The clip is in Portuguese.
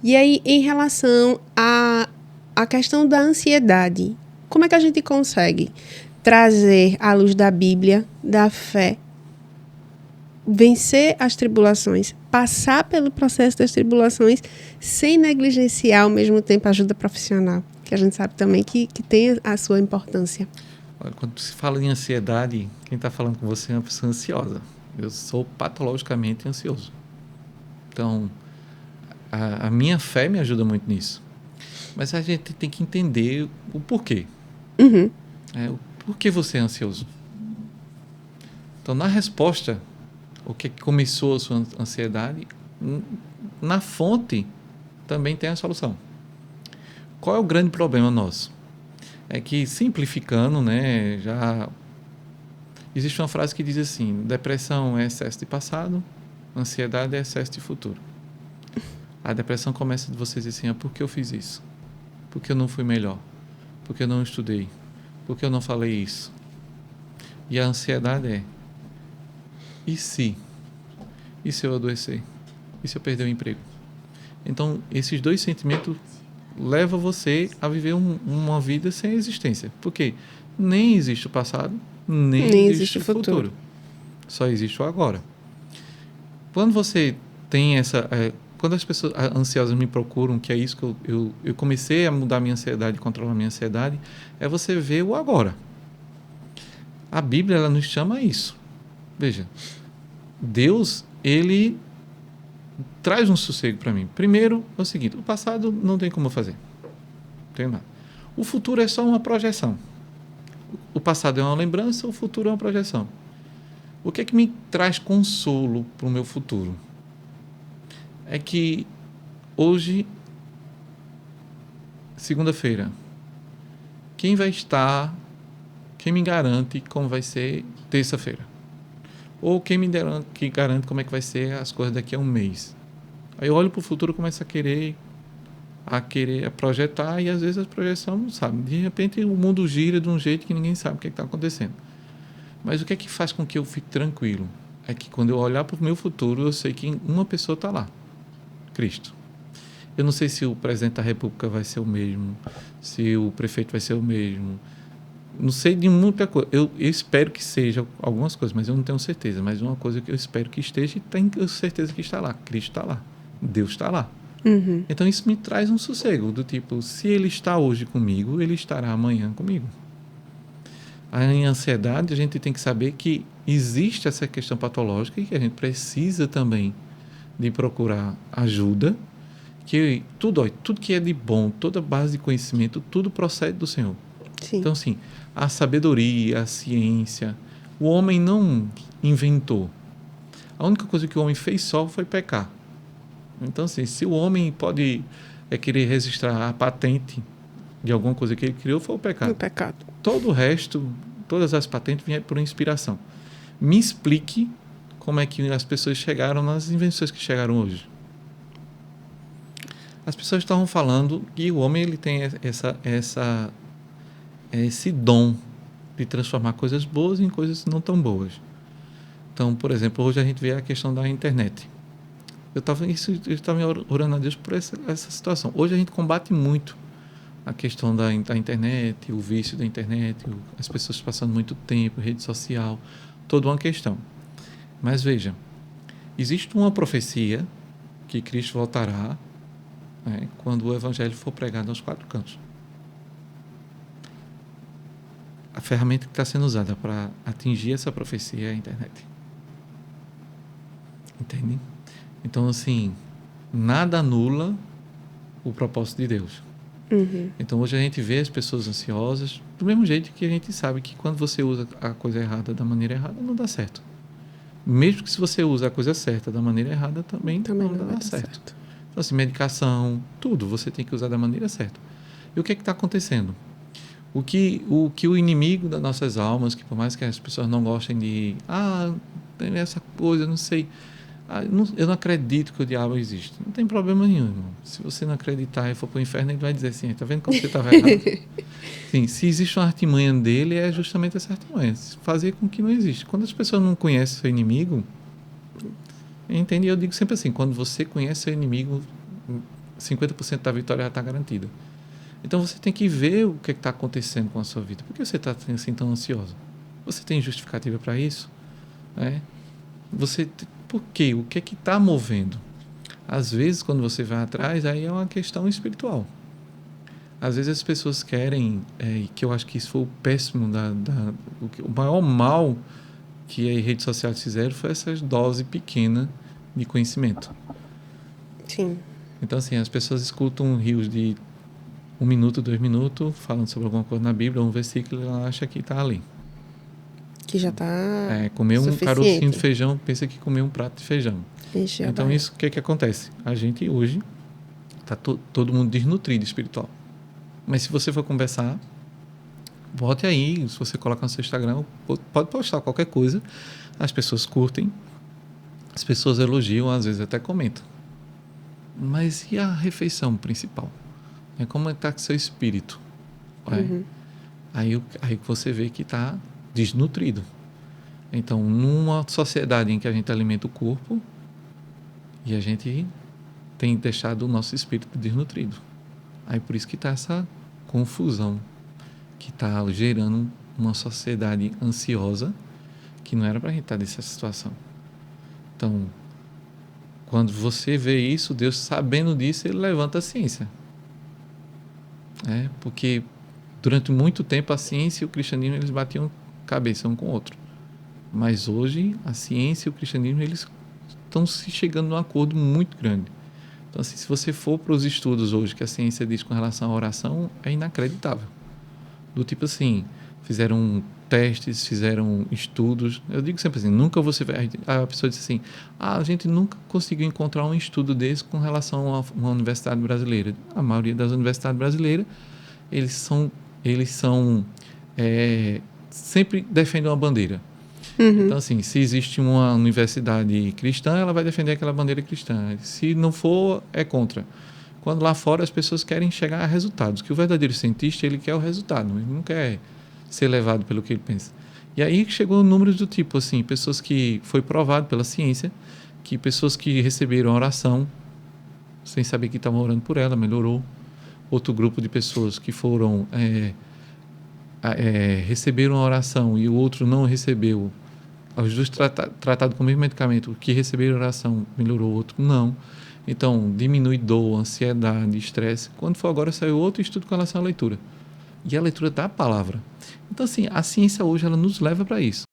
E aí, em relação à questão da ansiedade, como é que a gente consegue trazer à luz da Bíblia, da fé, vencer as tribulações, passar pelo processo das tribulações, sem negligenciar ao mesmo tempo a ajuda profissional, que a gente sabe também que tem a sua importância. Olha, quando se fala em ansiedade, quem está falando com você é uma pessoa ansiosa. Eu sou patologicamente ansioso. Então, a minha fé me ajuda muito nisso. Mas a gente tem que entender o porquê. Uhum. O porquê você é ansioso. Então, na resposta, o que começou a sua ansiedade, na fonte também tem a solução. Qual é o grande problema nosso? É que, simplificando, né, já existe uma frase que diz assim: depressão é excesso de passado, ansiedade é excesso de futuro. A depressão começa de você dizer assim: por que eu fiz isso? Por que eu não fui melhor? Por que eu não estudei? Por que eu não falei isso? E a ansiedade é: e se? E se eu adoecer? E se eu perder o emprego? Então, esses dois sentimentos levam você a viver uma vida sem existência. Porque nem existe o passado, nem existe o futuro. Só existe o agora. Quando você tem essa... quando as pessoas ansiosas me procuram, que é isso que eu comecei a mudar minha ansiedade, controlar minha ansiedade, é você ver o agora. A Bíblia, ela nos chama a isso. Veja, Deus, ele traz um sossego para mim. Primeiro, é o seguinte: o passado não tem como fazer. Não tem nada. O futuro é só uma projeção. O passado é uma lembrança, o futuro é uma projeção. O que é que me traz consolo para o meu futuro? É que hoje, segunda-feira, quem me garante como vai ser terça-feira? Ou quem me garante como é que vai ser as coisas daqui a um mês? Aí eu olho para o futuro e começo a querer projetar, e às vezes a projeção não sabe. De repente o mundo gira de um jeito que ninguém sabe o que está acontecendo. Mas o que é que faz com que eu fique tranquilo? É que quando eu olhar para o meu futuro, eu sei que uma pessoa está lá: Cristo. Eu não sei se o presidente da República vai ser o mesmo, se o prefeito vai ser o mesmo. Não sei de muita coisa. Eu espero que seja algumas coisas, mas eu não tenho certeza. Mas uma coisa que eu espero que esteja, e tenho certeza que está lá: Cristo está lá. Deus está lá. Uhum. Então isso me traz um sossego, do tipo: se ele está hoje comigo, ele estará amanhã comigo. Em ansiedade, a gente tem que saber que existe essa questão patológica e que a gente precisa também de procurar ajuda, que tudo que é de bom, toda base de conhecimento, tudo procede do Senhor. Sim. Então, assim, a sabedoria, a ciência, o homem não inventou. A única coisa que o homem fez só foi pecar. Então, assim, se o homem pode querer registrar a patente de alguma coisa que ele criou, foi o pecado. Todo o resto, todas as patentes vieram por inspiração. Me explique como é que as pessoas chegaram nas invenções que chegaram hoje. As pessoas estavam falando que o homem ele tem esse dom de transformar coisas boas em coisas não tão boas. Então, por exemplo, hoje a gente vê a questão da internet. Eu estava orando a Deus por essa situação. Hoje a gente combate muito a questão da internet, o vício da internet, as pessoas passando muito tempo, rede social, toda uma questão. Mas veja, existe uma profecia que Cristo voltará, né, quando o evangelho for pregado aos 4 cantos. A ferramenta que está sendo usada para atingir essa profecia é a internet. Entende? Então, assim, nada anula o propósito de Deus. Uhum. Então, hoje a gente vê as pessoas ansiosas, do mesmo jeito que a gente sabe que quando você usa a coisa errada da maneira errada, não dá certo. Mesmo que se você usa a coisa certa da maneira errada, também não dá certo. Então, assim, medicação, tudo você tem que usar da maneira certa. E o que é que está acontecendo? O que o inimigo das nossas almas, que por mais que as pessoas não gostem de... tem essa coisa, não sei... eu não acredito que o diabo existe. Não tem problema nenhum, irmão. Se você não acreditar e for para o inferno, ele vai dizer assim: tá vendo como você estava errado? Sim, se existe uma artimanha dele, é justamente essa artimanha, fazer com que não existe. Quando as pessoas não conhecem seu inimigo, entende? Eu digo sempre assim: quando você conhece seu inimigo, 50% da vitória já está garantida. Então você tem que ver o que está acontecendo com a sua vida. Por que você está assim tão ansioso? Você tem justificativa para isso? Né? Por quê? O que é que está movendo? Às vezes, quando você vai atrás, aí é uma questão espiritual. Às vezes as pessoas querem, que eu acho que isso foi o péssimo, o maior mal que as redes sociais fizeram foi essa dose pequena de conhecimento. Sim. Então, assim, as pessoas escutam rios de 1 minuto, 2 minutos, falando sobre alguma coisa na Bíblia, um versículo, e ela acha que está ali. Que já está comer um suficiente. carocinho de feijão, pensa que comer um prato de feijão. Então, isso, o que é que acontece? A gente hoje está todo mundo desnutrido espiritual. Mas se você for conversar, bote aí, se você colocar no seu Instagram, pode postar qualquer coisa, as pessoas curtem, as pessoas elogiam, às vezes até comentam. Mas e a refeição principal? Como está com o seu espírito? Uhum. Aí você vê que está desnutrido. Então, numa sociedade em que a gente alimenta o corpo e a gente tem deixado o nosso espírito desnutrido. Aí por isso que está essa confusão, que está gerando uma sociedade ansiosa, que não era para a gente estar nessa situação. Então, quando você vê isso, Deus sabendo disso, ele levanta a ciência. Porque durante muito tempo a ciência e o cristianismo eles batiam cabeça um com o outro. Mas hoje a ciência e o cristianismo eles estão se chegando num acordo muito grande. Então, assim, se você for para os estudos hoje que a ciência diz com relação à oração, é inacreditável. Do tipo assim, fizeram testes, fizeram estudos. Eu digo sempre assim, nunca você vai... A pessoa diz assim, a gente nunca conseguiu encontrar um estudo desse com relação a uma universidade brasileira. A maioria das universidades brasileiras, eles sempre defendem uma bandeira. Uhum. Então, assim, se existe uma universidade cristã, ela vai defender aquela bandeira cristã. Se não for, é contra. Quando lá fora as pessoas querem chegar a resultados, que o verdadeiro cientista, ele quer o resultado, ele não quer ser levado pelo que ele pensa. E aí chegou números do tipo, assim, pessoas que foi provado pela ciência, que pessoas que receberam oração, sem saber que estavam orando por ela, melhorou. Outro grupo de pessoas que foram receberam a oração e o outro não recebeu, os dois tratados com o mesmo medicamento, o que receberam oração melhorou, o outro não. Então, diminui dor, ansiedade, estresse. Quando for agora, saiu outro estudo com relação à leitura. E a leitura da palavra. Então, assim, a ciência hoje ela nos leva para isso.